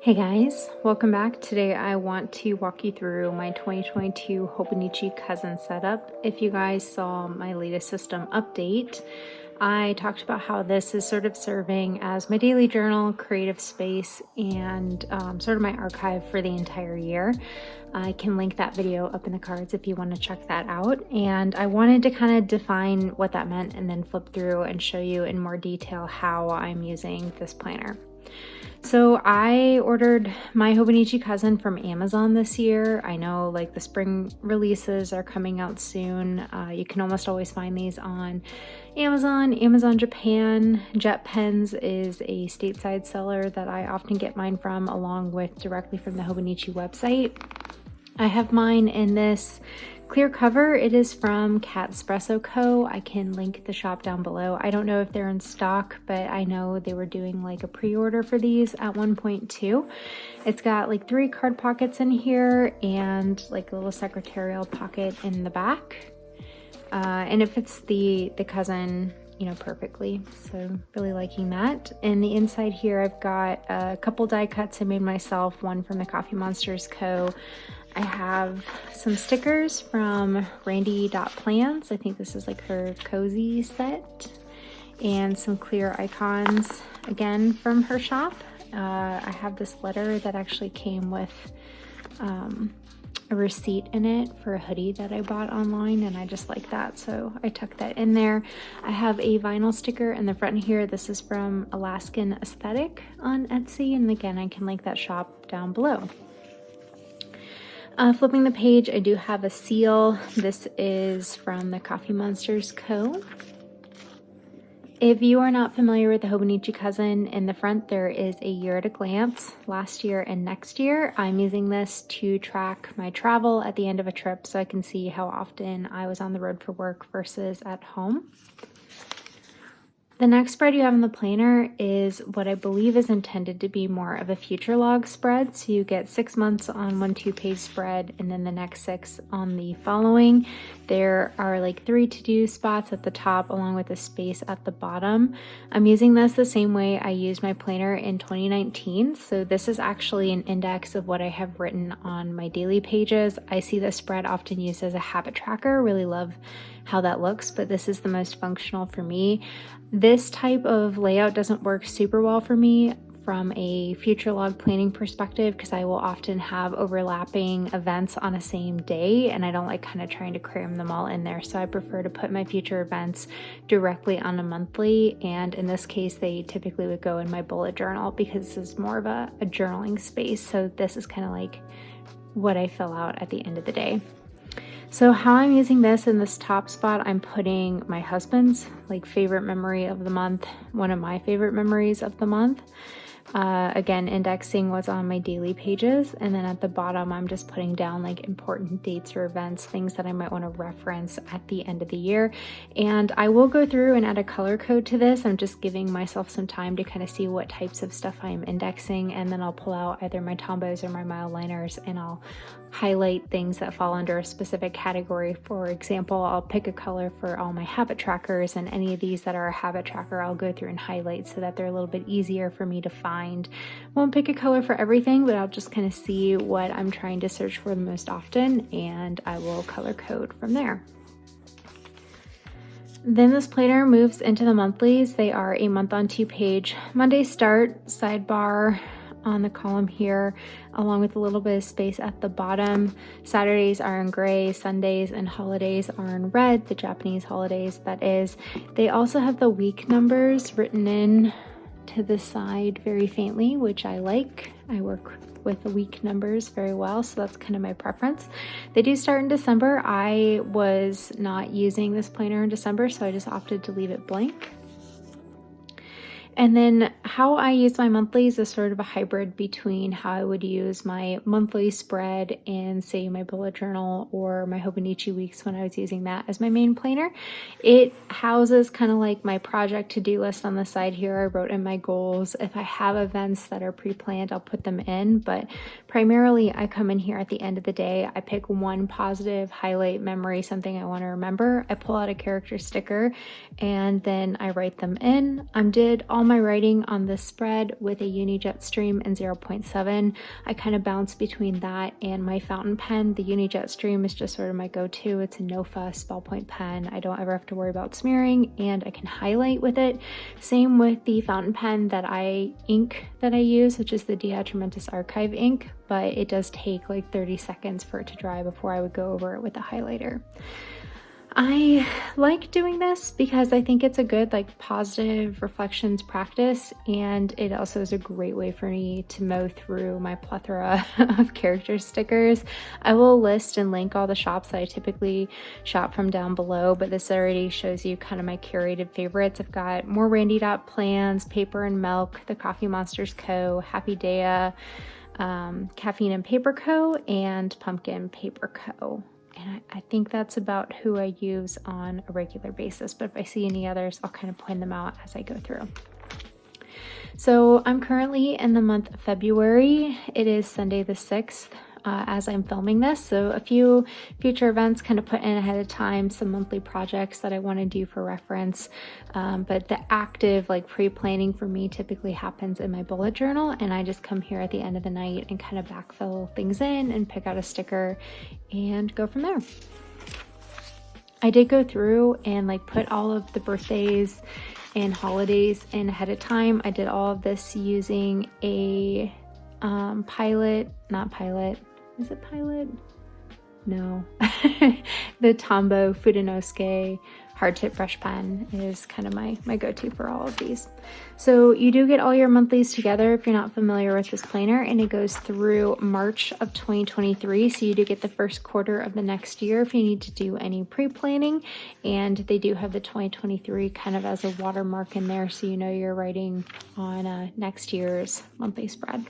Hey guys, welcome back. Today I want to walk you through my 2022 Hobonichi cousin setup. If you guys saw my latest system update, I talked about how this is sort of serving as my daily journal, creative space, and sort of my archive for the entire year. I can link that video up in the cards if you want to check that out. And I wanted to kind of define what that meant and then flip through and show you in more detail how I'm using this planner. So I ordered my Hobonichi cousin from Amazon this year. I know like the spring releases are coming out soon. You can almost always find these on Amazon, Amazon Japan. Jetpens is a stateside seller that I often get mine from, along with directly from the Hobonichi website. I have mine in this clear cover. It is from Cat Espresso Co. I can link the shop down below. I don't know if they're in stock, but I know they were doing like a pre-order for these at one point too. It's got like 3 card pockets in here and like a little secretarial pocket in the back. And it fits the cousin, you know, perfectly. So really liking that. And the inside here, I've got a couple die cuts I made myself, one from the Coffee Monsters Co. I have some stickers from RandiDOTPlans. I think this is like her cozy set. And some clear icons, again, from her shop. I have this letter that actually came with a receipt in it for a hoodie that I bought online, and I just like that, so I tucked that in there. I have a vinyl sticker in the front here. This is from Alaskan Aesthetic on Etsy, and again, I can link that shop down below. Flipping the page, I do have a seal. This is from the Coffee Monsters Co. If you are not familiar with the Hobonichi cousin, in the front there is a year at a glance, last year and next year. I'm using this to track my travel at the end of a trip so I can see how often I was on the road for work versus at home. The next spread you have in the planner is what I believe is intended to be more of a future log spread. So you get 6 months on one 2-page spread and then the next 6 on the following. There are like 3 to-do spots at the top along with a space at the bottom. I'm using this the same way I used my planner in 2019. So this is actually an index of what I have written on my daily pages. I see this spread often used as a habit tracker. Really love how that looks, but this is the most functional for me. This type of layout doesn't work super well for me from a future log planning perspective because I will often have overlapping events on a same day, and I don't like kind of trying to cram them all in there. So I prefer to put my future events directly on a monthly, and in this case they typically would go in my bullet journal because this is more of a journaling space. So this is kind of like what I fill out at the end of the day. So how I'm using this, in this top spot, I'm putting my husband's like favorite memory of the month, one of my favorite memories of the month. Again, indexing what's on my daily pages, and then at the bottom I'm just putting down like important dates or events, things that I might want to reference at the end of the year. And I will go through and add a color code to this. I'm just giving myself some time to kind of see what types of stuff I'm indexing, and then I'll pull out either my Tombows or my mile liners and I'll highlight things that fall under a specific category. For example, I'll pick a color for all my habit trackers, and any of these that are a habit tracker I'll go through and highlight so that they're a little bit easier for me to find. Won't pick a color for everything, but I'll just kind of see what I'm trying to search for the most often, and I will color code from there. Then this planner moves into the monthlies. They are a month on 2-page. Monday start, sidebar on the column here, along with a little bit of space at the bottom. Saturdays are in gray, Sundays and holidays are in red, the Japanese holidays that is. They also have the week numbers written in to the side very faintly, which I like. I work with the week numbers very well, so that's kind of my preference. They do start in December. I was not using this planner in December, so I just opted to leave it blank. And then how I use my monthlies is sort of a hybrid between how I would use my monthly spread and say my bullet journal or my Hobonichi weeks when I was using that as my main planner. It houses kind of like my project to-do list on the side here. I wrote in my goals. If I have events that are pre-planned, I'll put them in, but primarily I come in here at the end of the day. I pick one positive highlight memory, something I want to remember. I pull out a character sticker and then I write them in. I did all all my writing on this spread with a Uni Jetstream and 0.7. I kind of bounce between that and my fountain pen. The Uni Jetstream is just sort of my go-to. It's a no-fuss ballpoint pen. I don't ever have to worry about smearing, and I can highlight with it. Same with the fountain pen ink that I use, which is the Atramentis Archive ink, but it does take like 30 seconds for it to dry before I would go over it with a highlighter. I like doing this because I think it's a good like positive reflections practice, and it also is a great way for me to mow through my plethora of character stickers. I will list and link all the shops that I typically shop from down below, but this already shows you kind of my curated favorites. I've got more RandiDOTPlans, Paper and Milk, the Coffee Monsters Co., Happy Daya, Caffeine and Paper Co., and Pumpkin Paper Co. And I think that's about who I use on a regular basis, but if I see any others, I'll kind of point them out as I go through. So I'm currently in the month of February. It is Sunday the 6th as I'm filming this. So a few future events kind of put in ahead of time, some monthly projects that I want to do for reference. But the active like pre-planning for me typically happens in my bullet journal, and I just come here at the end of the night and kind of backfill things in and pick out a sticker and go from there. I did go through and like put all of the birthdays and holidays in ahead of time. I did all of this using a is it Pilot? No. The Tombow Fudenosuke hard tip brush pen is kind of my go-to for all of these. So you do get all your monthlies together if you're not familiar with this planner, and it goes through March of 2023. So you do get the first quarter of the next year if you need to do any pre-planning, and they do have the 2023 kind of as a watermark in there, so you know you're writing on next year's monthly spread.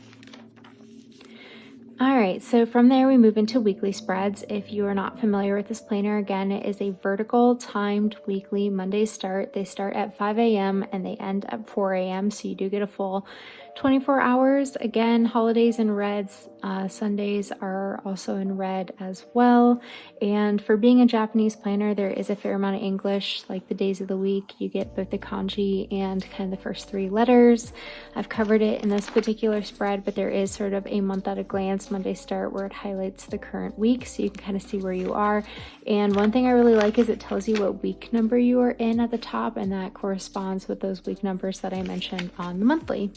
All right, so from there we move into weekly spreads. If you are not familiar with this planner, again, it is a vertical timed weekly. Mondays start. They start at 5 a.m. and they end at 4 a.m. So you do get a full 24 hours. Again, holidays in reds. Sundays are also in red as well. And for being a Japanese planner, there is a fair amount of English, like the days of the week. You get both the kanji and kind of the first 3 letters. I've covered it in this particular spread, but there is sort of a month at a glance Monday start where it highlights the current week, so you can kind of see where you are. And one thing I really like is it tells you what week number you are in at the top, and that corresponds with those week numbers that I mentioned on the monthly.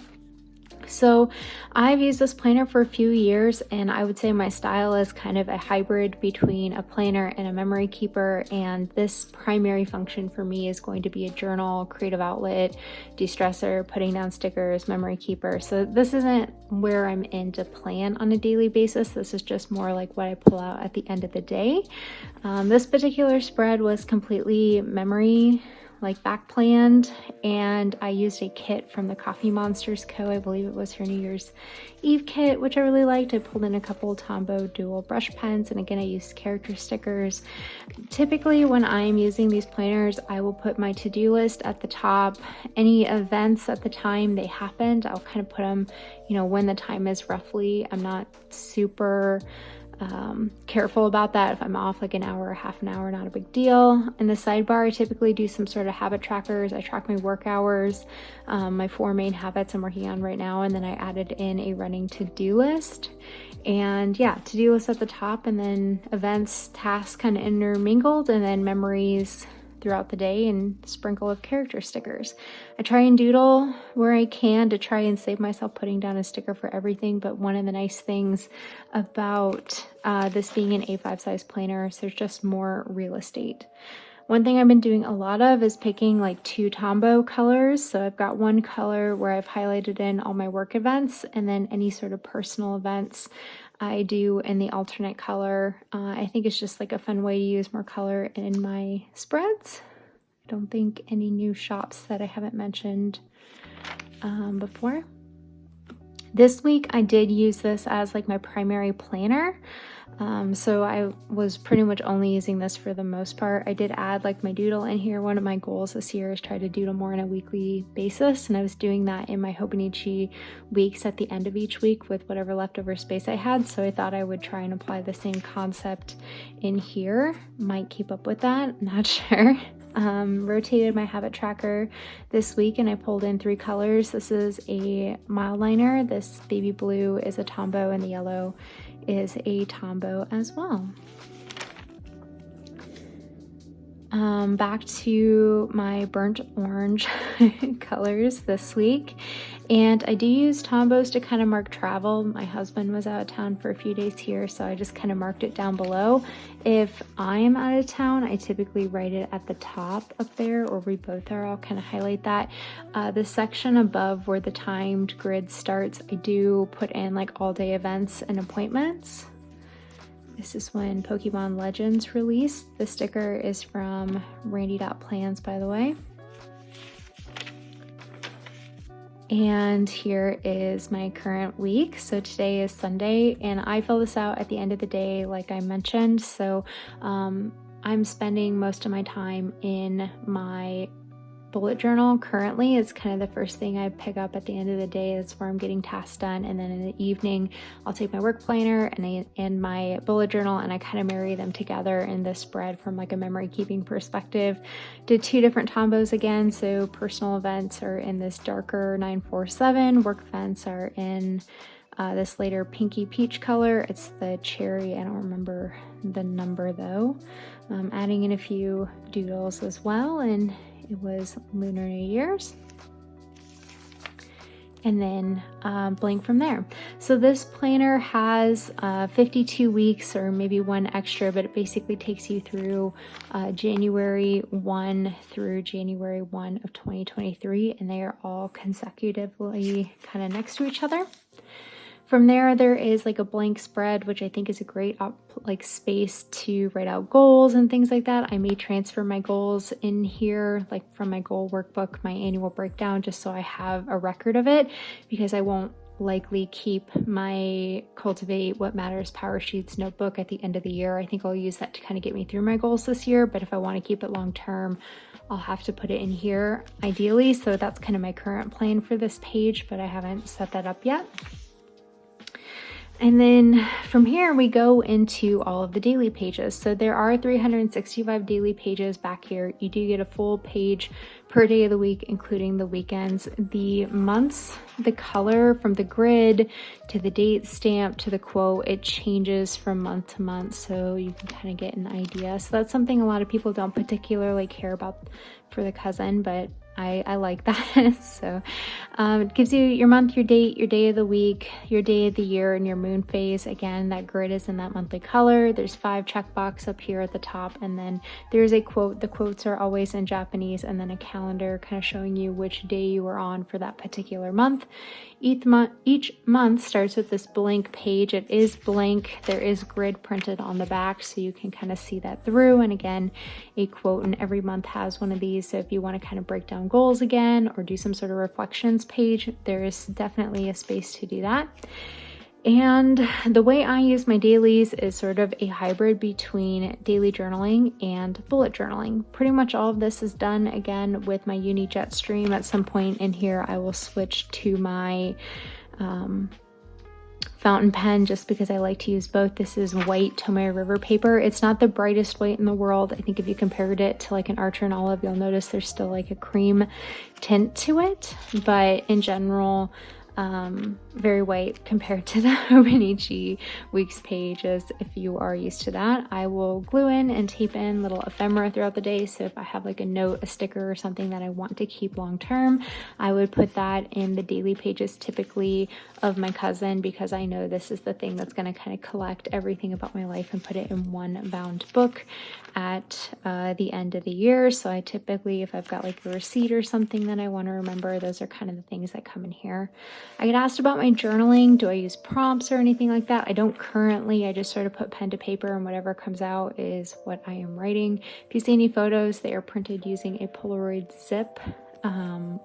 So I've used this planner for a few years, and I would say my style is kind of a hybrid between a planner and a memory keeper, and this primary function for me is going to be a journal, creative outlet, de-stressor, putting down stickers, memory keeper. So this isn't where I'm in to plan on a daily basis. This is just more like what I pull out at the end of the day. This particular spread was completely memory back planned, and I used a kit from the Coffee Monsters Co. I believe it was her New Year's Eve kit, which I really liked. I pulled in a couple Tombow dual brush pens, and again I used character stickers. Typically when I'm using these planners, I will put my to-do list at the top. Any events at the time they happened, I'll kind of put them, when the time is roughly. I'm not super careful about that. If I'm off like an hour or half an hour, not a big deal. In the sidebar, I typically do some sort of habit trackers. I track my work hours, my 4 main habits I'm working on right now, and then I added in a running to-do list. And yeah, to-do list at the top, and then events, tasks kind of intermingled, and then memories throughout the day, and sprinkle of character stickers. I try and doodle where I can to try and save myself putting down a sticker for everything, but one of the nice things about this being an A5 size planner is there's just more real estate. One thing I've been doing a lot of is picking like 2 Tombow colors. So I've got one color where I've highlighted in all my work events, and then any sort of personal events I do in the alternate color. I think it's just like a fun way to use more color in my spreads. I don't think any new shops that I haven't mentioned before. This week I did use this as like my primary planner. So I was pretty much only using this for the most part. I did add like my doodle in here. One of my goals this year is try to doodle more on a weekly basis, and I was doing that in my Hobonichi weeks at the end of each week with whatever leftover space I had. So I thought I would try and apply the same concept in here. Might keep up with that, not sure. rotated my habit tracker this week and I pulled in 3 colors. This is a mild liner, this baby blue is a Tombow, and the yellow is a Tombow as well. Back to my burnt orange colors this week, and I do use Tombows to kind of mark travel. My husband was out of town for a few days here, so I just kind of marked it down below. If I'm out of town, I typically write it at the top up there, or we both are. I'll kind of highlight that. The section above where the timed grid starts, I do put in like all day events and appointments. This is when Pokemon Legends released. The sticker is from RandiDOTPlans, by the way. And here is my current week. So today is Sunday, and I fill this out at the end of the day, like I mentioned. So I'm spending most of my time in my bullet journal currently. It's kind of the first thing I pick up at the end of the day. That's where I'm getting tasks done, and then in the evening I'll take my work planner and my bullet journal, and I kind of marry them together in this spread from like a memory keeping perspective. Did 2 different Tombows again, so personal events are in this darker 947, work events are in this later pinky peach color. It's the cherry, I don't remember the number though. Adding in a few doodles as well, and it was Lunar New Year's, and then blank from there. So this planner has 52 weeks, or maybe one extra, but it basically takes you through January 1 through January 1 of 2023, and they are all consecutively kind of next to each other. From there is like a blank spread, which I think is a great like space to write out goals and things like that. I may transfer my goals in here, like from my goal workbook, my annual breakdown, just so I have a record of it, because I won't likely keep my Cultivate What Matters Power Sheets notebook at the end of the year. I think I'll use that to kind of get me through my goals this year, but if I want to keep it long term, I'll have to put it in here ideally. So that's kind of my current plan for this page, but I haven't set that up yet. And then from here we go into all of the daily pages. So there are 365 daily pages back here. You do get a full page per day of the week, including the weekends. The months, the color from the grid to the date stamp to the quote, it changes from month to month, so you can kind of get an idea. So that's something a lot of people don't particularly care about for the cousin, but I like that. So it gives you your month, your date, your day of the week, your day of the year, and your moon phase. Again, that grid is in that monthly color. There's 5 checkbox up here at the top, and then there's a quote. The quotes are always in Japanese, and then a calendar kind of showing you which day you are on for that particular month. Each month starts with this blank page. It is blank. There is grid printed on the back, so you can kind of see that through. And again, a quote, and every month has one of these. So if you want to kind of break down goals again or do some sort of reflections page, there is definitely a space to do that. And the way I use my dailies is sort of a hybrid between daily journaling and bullet journaling. Pretty much all of this is done again with my Uni Jetstream. At some point in here I will switch to my fountain pen, just because I like to use both. This is white Tombow River paper. It's not the brightest white in the world. I think if you compared it to like an Archer and Olive, you'll notice there's still like a cream tint to it, but in general very white compared to the Hobonichi weeks pages. If you are used to that, I will glue in and tape in little ephemera throughout the day. So if I have like a note, a sticker, or something that I want to keep long term, I would put that in the daily pages typically of my cousin, because I know this is the thing that's going to kind of collect everything about my life and put it in one bound book at the end of the year. So I typically, if I've got like a receipt or something that I want to remember, those are kind of the things that come in here. I get asked about my journaling. Do I use prompts or anything like that? I don't currently. I just sort of put pen to paper, and whatever comes out is what I am writing. If you see any photos, they are printed using a Polaroid zip.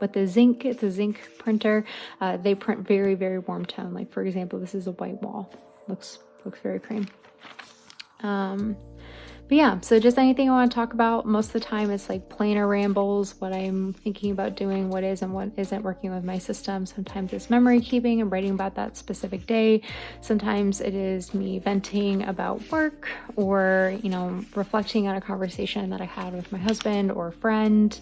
With the zinc, it's a zinc printer. They print very, very warm tone. Like for example, this is a white wall. Looks very cream. But yeah, so just anything I want to talk about. Most of the time it's like planner rambles, what I'm thinking about doing, what is and what isn't working with my system. Sometimes it's memory keeping and writing about that specific day. Sometimes it is me venting about work, or, you know, reflecting on a conversation that I had with my husband or a friend.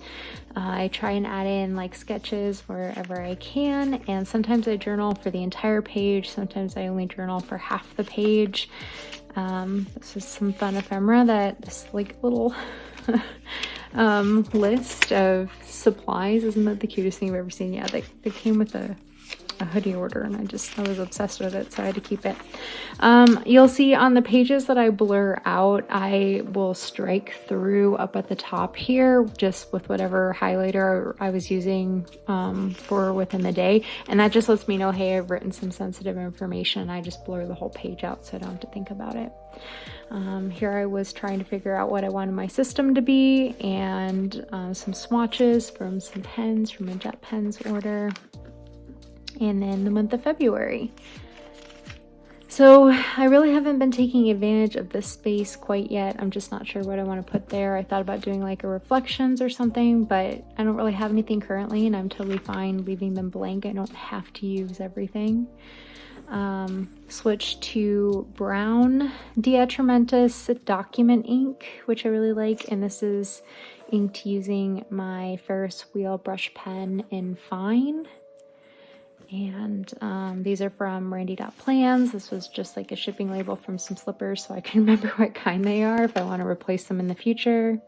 I try and add in like sketches wherever I can, and sometimes I journal for the entire page. Sometimes I only journal for half the page. This is some fun ephemera, that this like little list of supplies. Isn't that the cutest thing I've ever seen? Yeah, they came with a hoodie order, and I was obsessed with it, so I had to keep it. You'll see on the pages that I blur out, I will strike through up at the top here just with whatever highlighter I was using for within the day, and that just lets me know, hey, I've written some sensitive information. I just blur the whole page out so I don't have to think about it. Here I was trying to figure out what I wanted my system to be, and some swatches from some pens from a Jetpens order. And then the month of February. So I really haven't been taking advantage of this space quite yet. I'm just not sure what I want to put there. I thought about doing like a reflections or something, but I don't really have anything currently, and I'm totally fine leaving them blank. I don't have to use everything. Switch to brown Atramentis document ink, which I really like, and this is inked using my Ferris wheel brush pen in Fine. And these are from RandiDOTPlans. This was just like a shipping label from some slippers, so I can remember what kind they are if I want to replace them in the future.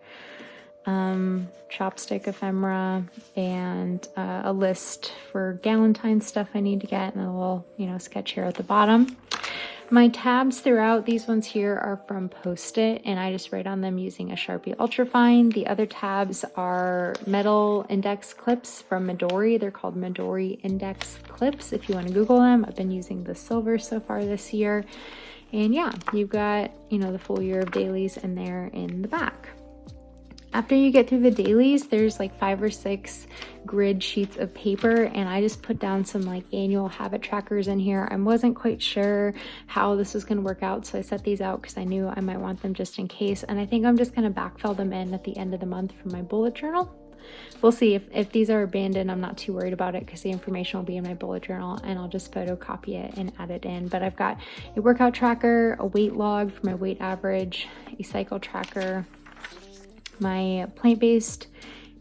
Chopstick ephemera, and a list for Galentine stuff I need to get, and a little, you know, sketch here at the bottom. My tabs throughout, these ones here are from Post-it, and I just write on them using a Sharpie Ultrafine. The other tabs are metal index clips from Midori. They're called Midori index clips if you want to Google them. I've been using the silver so far this year. And yeah, you've got, you know, the full year of dailies in there in the back. After you get through the dailies, there's like 5 or 6 grid sheets of paper, and I just put down some like annual habit trackers in here. I wasn't quite sure how this was going to work out, so I set these out because I knew I might want them just in case, and I think I'm just going to backfill them in at the end of the month for my bullet journal. We'll see. If these are abandoned, I'm not too worried about it because the information will be in my bullet journal, and I'll just photocopy it and add it in. But I've got a workout tracker, a weight log for my weight average, a cycle tracker, my plant-based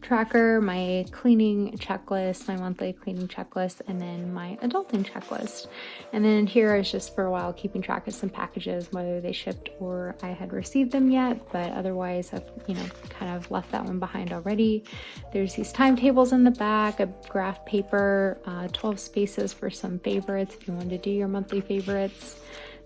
tracker, my cleaning checklist, my monthly cleaning checklist, and then my adulting checklist. And then here is just for a while keeping track of some packages, whether they shipped or I had received them yet, but otherwise I've, you know, kind of left that one behind already. There's these timetables in the back, a graph paper, 12 spaces for some favorites if you want to do your monthly favorites.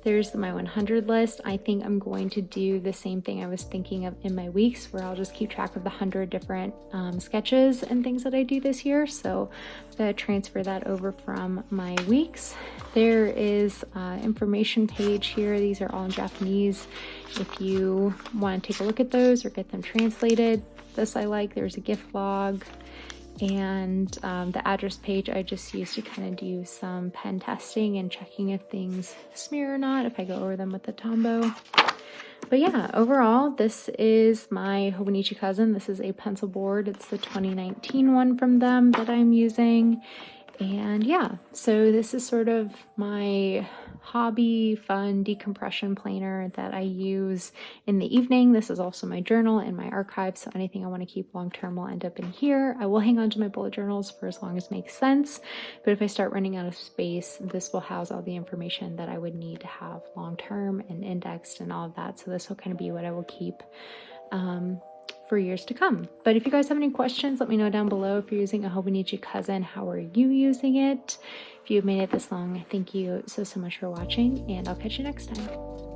There's my 100 list. I think I'm going to do the same thing I was thinking of in my weeks, where I'll just keep track of the 100 different sketches and things that I do this year. So I'm going to transfer that over from my weeks. There is an information page here. These are all in Japanese. If you want to take a look at those or get them translated, this I like. There's a gift log. And the address page I just use to kind of do some pen testing and checking if things smear or not, if I go over them with the Tombow. But yeah, overall, this is my Hobonichi cousin. This is a pencil board. It's the 2019 one from them that I'm using. And yeah, so this is sort of my hobby, fun decompression planner that I use in the evening. This is also my journal and my archive, so anything I want to keep long term will end up in here. I will hang on to my bullet journals for as long as makes sense, but if I start running out of space, this will house all the information that I would need to have long term and indexed and all of that. So this will kind of be what I will keep for years to come. But if you guys have any questions, let me know down below. If you're using a Hobonichi cousin, how are you using it? If you've made it this long, thank you so much for watching, and I'll catch you next time.